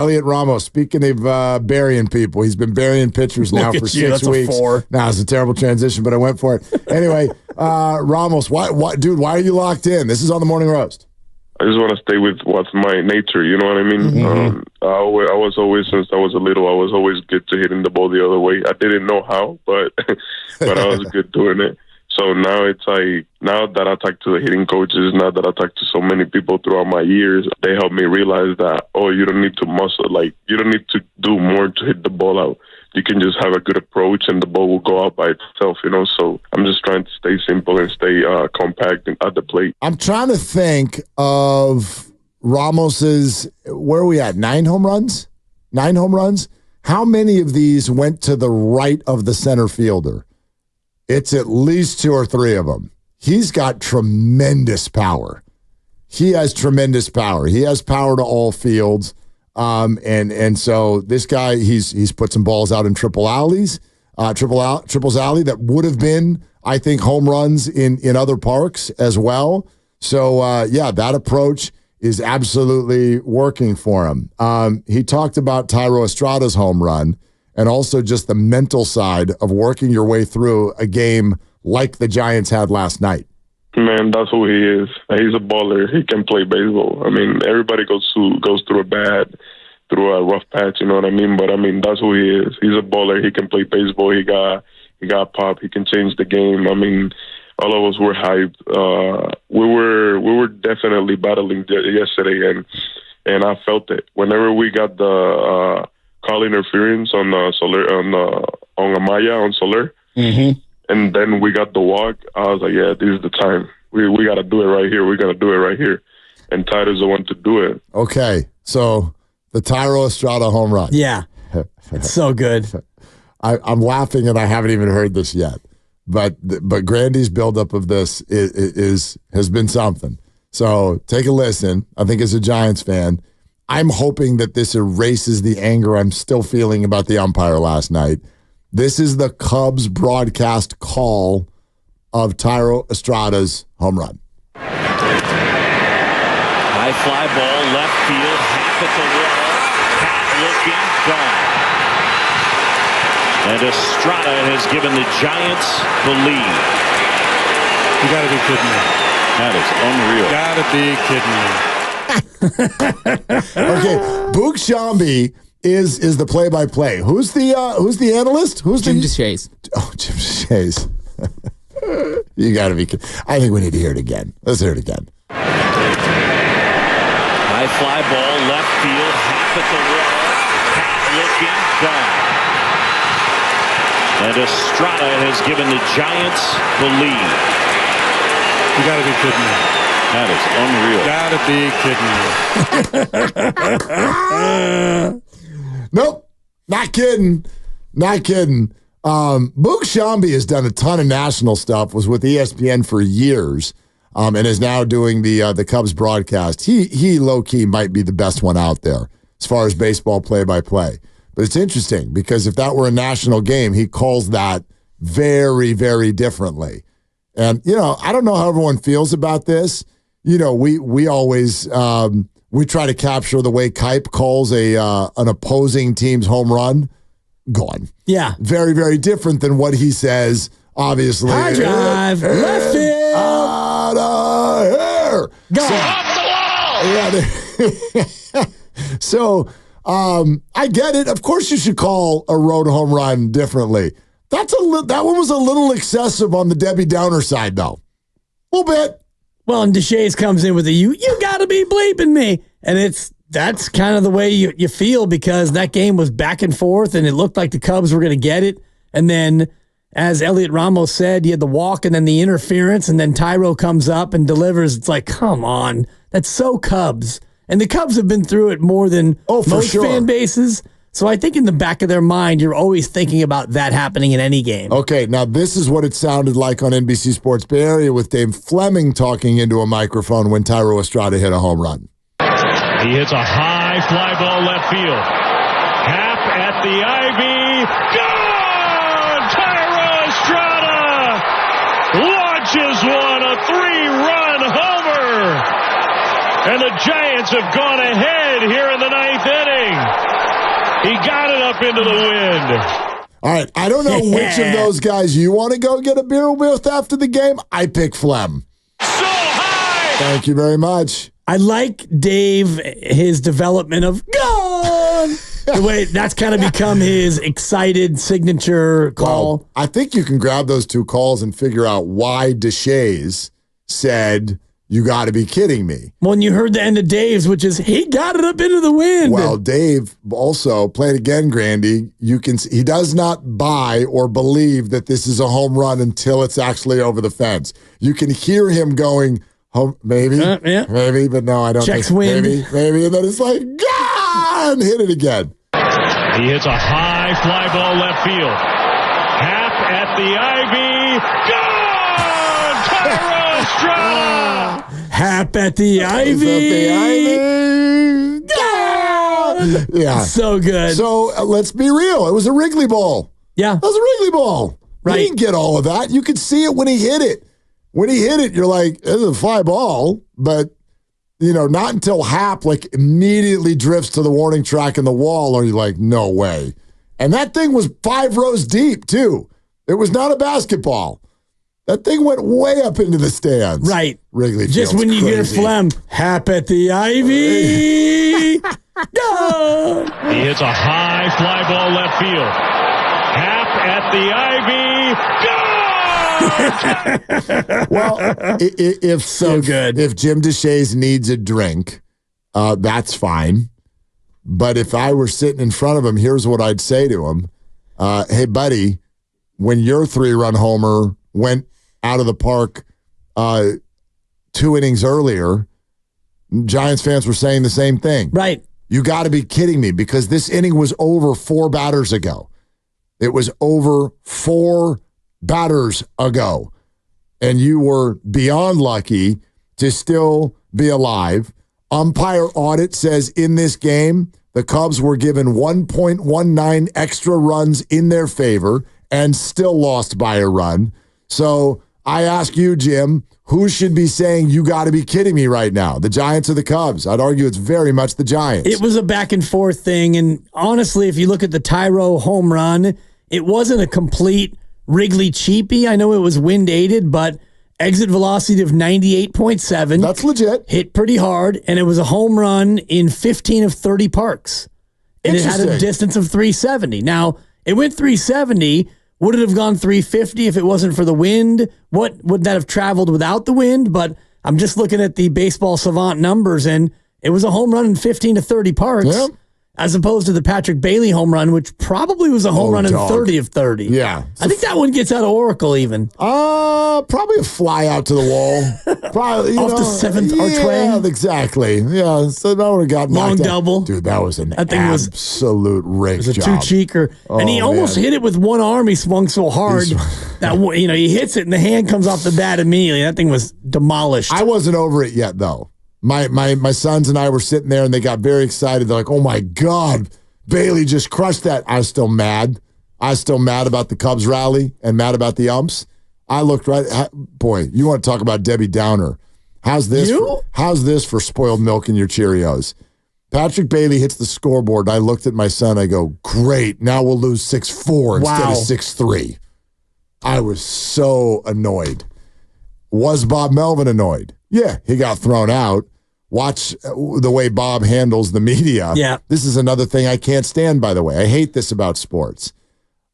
Elliot Ramos, speaking of burying people, he's been burying pitchers now for 6 weeks. Now it's a terrible transition, but I went for it. Anyway, Ramos, why, dude, why are you locked in? This is on the Morning Roast. I just want to stay with what's my nature, you know what I mean? Mm-hmm. I was always, since I was little, I was always good to hitting the ball the other way. I didn't know how, but I was good doing it. So now it's like, now that I talk to the hitting coaches, now that I talk to so many people throughout my years, they help me realize that, you don't need to muscle, like, you don't need to do more to hit the ball out. You can just have a good approach and the ball will go out by itself, you know? So I'm just trying to stay simple and stay compact at the plate. I'm trying to think of Ramos's, where are we at, 9 home runs? 9 home runs? How many of these went to the right of the center fielder? It's at least 2 or 3 of them. He's got tremendous power. He has tremendous power. He has power to all fields. And so this guy, he's put some balls out in triples alley that would have been, I think, home runs in other parks as well. So that approach is absolutely working for him. He talked about Thairo Estrada's home run and also just the mental side of working your way through a game like the Giants had last night. Man, that's who he is. He's a baller. He can play baseball. I mean, everybody goes through a rough patch, you know what I mean? But I mean, that's who he is. He's a baller. He can play baseball. He got pop. He can change the game. I mean, all of us were hyped. We were definitely battling yesterday, and I felt it. Whenever we got the call interference on Amaya on Soler. Mm-hmm. And then we got the walk. I was like, yeah, this is the time. We got to do it right here. We're going to do it right here. And Thairo's the one to do it. Okay, so the Thairo Estrada home run. Yeah, it's so good. I'm laughing, and I haven't even heard this yet. But Grandy's buildup of this has been something. So take a listen. I think as a Giants fan, I'm hoping that this erases the anger I'm still feeling about the umpire last night. This is the Cubs broadcast call of Thairo Estrada's home run. High fly ball, left field, half at the wall, half looking, gone. And Estrada has given the Giants the lead. You got to be kidding me. That Got to be kidding me. Okay, Boog Shambi is the play-by-play. Who's the analyst? Who's Jim DeShays. Oh, Jim DeShays. You got to be kidding. I think we need to hear it again. Let's hear it again. High fly ball, left field, half at the wall, half looking, gone. And Estrada has given the Giants the lead. You got to be kidding me. That is unreal. Got to be kidding me. Nope, not kidding. Not kidding. Boog Shambi has done a ton of national stuff, was with ESPN for years, and is now doing the Cubs broadcast. He low-key might be the best one out there as far as baseball play-by-play. But it's interesting because if that were a national game, he calls that very, very differently. And, I don't know how everyone feels about this. We always we try to capture the way Kipe calls an opposing team's home run. Gone. Yeah. Very, very different than what he says, obviously. High drive, left field. Out of here. Go. Off the wall. Yeah. So, I get it. Of course you should call a road home run differently. That one was a little excessive on the Debbie Downer side, though. A little bit. Well, and DeShays comes in with you got to be bleeping me. And that's kind of the way you feel because that game was back and forth and it looked like the Cubs were going to get it. And then, as Elliot Ramos said, you had the walk and then the interference and then Thairo comes up and delivers. It's like, come on. That's so Cubs. And the Cubs have been through it more than most fan bases. So I think in the back of their mind, you're always thinking about that happening in any game. Okay, now this is what it sounded like on NBC Sports Bay Area with Dave Fleming talking into a microphone when Thairo Estrada hit a home run. He hits a high fly ball left field. Half at the ivy. Gone! Thairo Estrada launches one, a 3-run homer. And the Giants have gone ahead here in the ninth inning. He got it up into the wind. All right, I don't know which of those guys you want to go get a beer with after the game. I pick Flem. So high! Thank you very much. I like Dave, his development of gone. The way that's kind of become his excited signature call. Well, I think you can grab those two calls and figure out why Deshays said, "You got to be kidding me." When you heard the end of Dave's, which is he got it up into the wind. Well, Dave also played again, Grandy. He does not buy or believe that this is a home run until it's actually over the fence. You can hear him going, maybe, yeah. maybe, but no, I don't. Checks wind. Maybe, and then it's like, gone, hit it again. He hits a high fly ball left field. Half at the ivy. Gone! Thairo Estrada! Hap at the ivy. Gone! Yeah. So good. So let's be real. It was a Wrigley ball. Yeah. It was a Wrigley ball. Right. He didn't get all of that. You could see it when he hit it. When he hit it, you're like, it's a fly ball, but not until Hap immediately drifts to the warning track in the wall, or you're like, no way. And that thing was 5 rows deep, too. It was not a basketball. That thing went way up into the stands. Right. Wrigley Field. Just when you get a phlegm, Hap at the ivy. Go! He hits a high fly ball left field. Half at the ivy. Go! Well, if Jim Deshays needs a drink, that's fine. But if I were sitting in front of him, here's what I'd say to him. Hey, buddy, when your 3-run homer went out of the park 2 innings earlier, Giants fans were saying the same thing. Right. You got to be kidding me, because this inning was over 4 batters ago. It was over 4 batters ago. And you were beyond lucky to still be alive. Umpire audit says in this game, the Cubs were given 1.19 extra runs in their favor and still lost by a run. So I ask you, Jim, who should be saying you got to be kidding me right now? The Giants or the Cubs? I'd argue it's very much the Giants. It was a back and forth thing. And honestly, if you look at the Thairo home run, it wasn't a complete Wrigley cheapie. I know it was wind aided, but exit velocity of 98.7. That's legit. Hit pretty hard, and it was a home run in 15 of 30 parks. And it had a distance of 370. Now, it went 370. Would it have gone 350 if it wasn't for the wind? What would that have traveled without the wind? But I'm just looking at the baseball savant numbers, and it was a home run in 15 to 30 parks. Yeah. As opposed to the Patrick Bailey home run, which probably was a home run in 30 of 30. Yeah. I think that one gets out of Oracle even. Probably a fly out to the wall. Probably Off the 7th archway. Yeah, exactly. Yeah, so that would have got long knocked out. double. Dude, that was an That thing was- absolute rig It was a job. two-cheeker. And he almost hit it with one arm. He swung so hard that he hits it and the hand comes off the bat immediately. That thing was demolished. I wasn't over it yet, though. My sons and I were sitting there, and they got very excited. They're like, oh, my God, Bailey just crushed that. I was still mad. I was still mad about the Cubs rally and mad about the umps. I looked boy, you want to talk about Debbie Downer. How's this for spoiled milk in your Cheerios? Patrick Bailey hits the scoreboard, and I looked at my son. I go, great, now we'll lose 6-4 instead of 6-3. I was so annoyed. Was Bob Melvin annoyed? Yeah, he got thrown out. Watch the way Bob handles the media. Yeah. This is another thing I can't stand, by the way. I hate this about sports.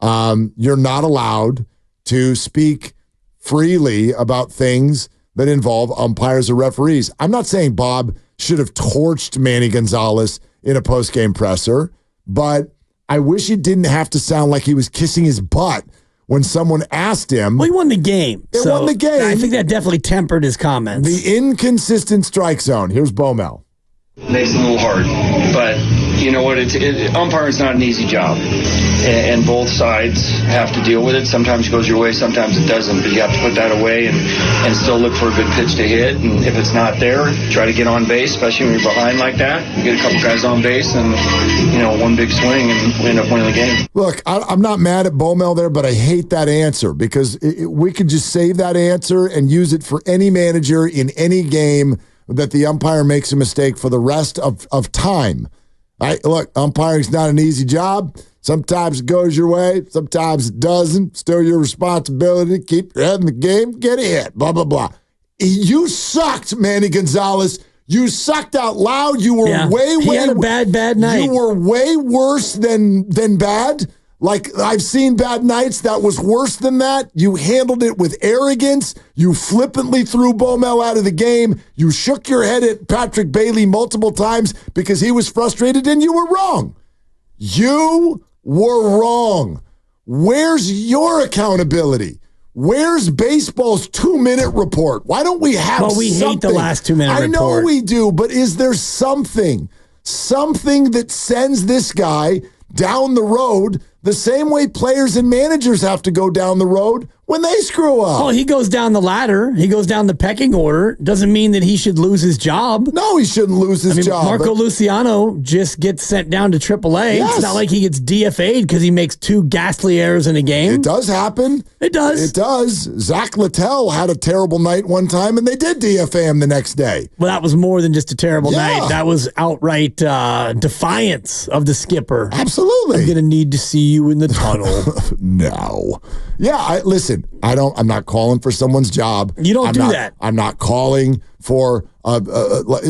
You're not allowed to speak freely about things that involve umpires or referees. I'm not saying Bob should have torched Manny Gonzalez in a post-game presser, but I wish he didn't have to sound like he was kissing his butt when someone asked him. Well, he won the game. They won the game. I think that definitely tempered his comments. The inconsistent strike zone. Here's Bomel. Makes it a little hard, but you know what? Umpiring is not an easy job, and both sides have to deal with it. Sometimes it goes your way, sometimes it doesn't. But you have to put that away and still look for a good pitch to hit. And if it's not there, try to get on base, especially when you're behind like that. You get a couple guys on base, and one big swing, and we end up winning the game. Look, I'm not mad at Bomel there, but I hate that answer because we could just save that answer and use it for any manager in any game that the umpire makes a mistake for the rest of time. Look, umpiring's not an easy job. Sometimes it goes your way, sometimes it doesn't. Still your responsibility to keep your head in the game, get a hit, blah, blah, blah. You sucked, Manny Gonzalez. You sucked out loud. You were He had a bad night. You were way worse than bad. Like, I've seen bad nights that was worse than that. You handled it with arrogance. You flippantly threw Baumel out of the game. You shook your head at Patrick Bailey multiple times because he was frustrated, and you were wrong. You were wrong. Where's your accountability? Where's baseball's 2-minute report? Why don't we have something? We hate the last 2-minute report. I know we do, but is there something that sends this guy down the road the same way players and managers have to go down the road when they screw up? Oh, he goes down the ladder. He goes down the pecking order. Doesn't mean that he should lose his job. No, he shouldn't lose his job. Marco Luciano just gets sent down to AAA. Yes. It's not like he gets DFA'd because he makes 2 ghastly errors in a game. It does happen. It does. It does. Zach Littell had a terrible night one time, and they did DFA him the next day. Well, that was more than just a terrible night. That was outright defiance of the skipper. Absolutely. I'm going to need to see you in the tunnel. No. Yeah, listen, I'm not calling for someone's job. You don't do that. I'm not calling for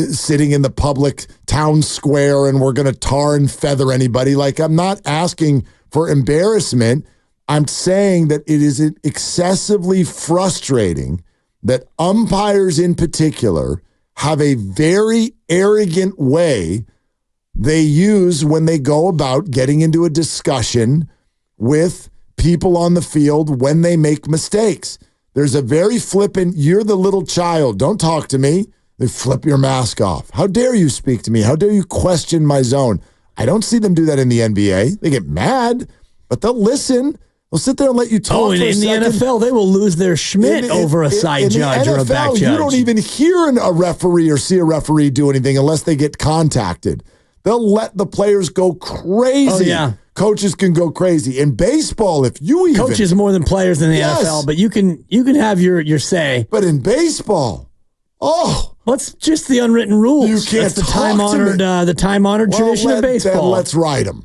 sitting in the public town square and we're going to tar and feather anybody. Like, I'm not asking for embarrassment. I'm saying that it is excessively frustrating that umpires in particular have a very arrogant way they use when they go about getting into a discussion with people on the field when they make mistakes. There's a very flippant, you're the little child, don't talk to me. They flip your mask off. How dare you speak to me? How dare you question my zone? I don't see them do that in the NBA. They get mad, but they'll listen. They'll sit there and let you talk for a in second. the NFL, they will lose their Schmidt over a side judge or a back judge. You don't even hear a referee or see a referee do anything unless they get contacted. They'll let the players go crazy. Oh, yeah. Coaches can go crazy. In baseball, if you even... Coaches more than players in the NFL, but you can have your say. But in baseball, what's just the unwritten rules? You can't That's the time-honored tradition of baseball. Then let's write them.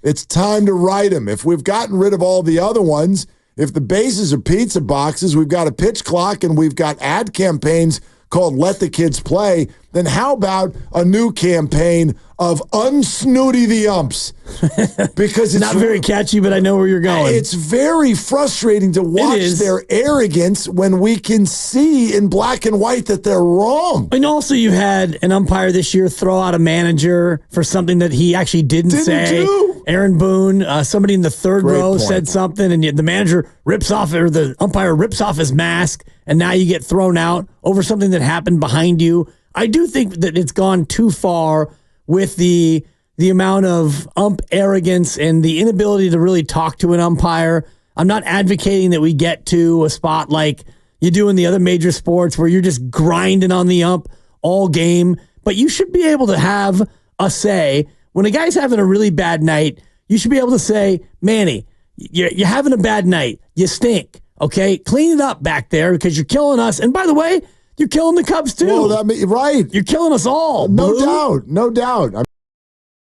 It's time to write them. If we've gotten rid of all the other ones, if the bases are pizza boxes, we've got a pitch clock, and we've got ad campaigns called Let the Kids Play, then how about a new campaign of unsnooty the umps? Because it's not very catchy, but I know where you're going. It's very frustrating to watch their arrogance when we can see in black and white that they're wrong. And also you had an umpire this year throw out a manager for something that he actually didn't say. Aaron Boone, somebody in the third row said something, and the manager the umpire rips off his mask, and now you get thrown out over something that happened behind you. I do think that it's gone too far with the amount of ump arrogance and the inability to really talk to an umpire. I'm not advocating that we get to a spot like you do in the other major sports where you're just grinding on the ump all game, but you should be able to have a say. When a guy's having a really bad night, you should be able to say, Manny, you're having a bad night. You stink. Okay? Clean it up back there because you're killing us. And by the way, you're killing the Cubs too. Well, right. You're killing us all. No doubt.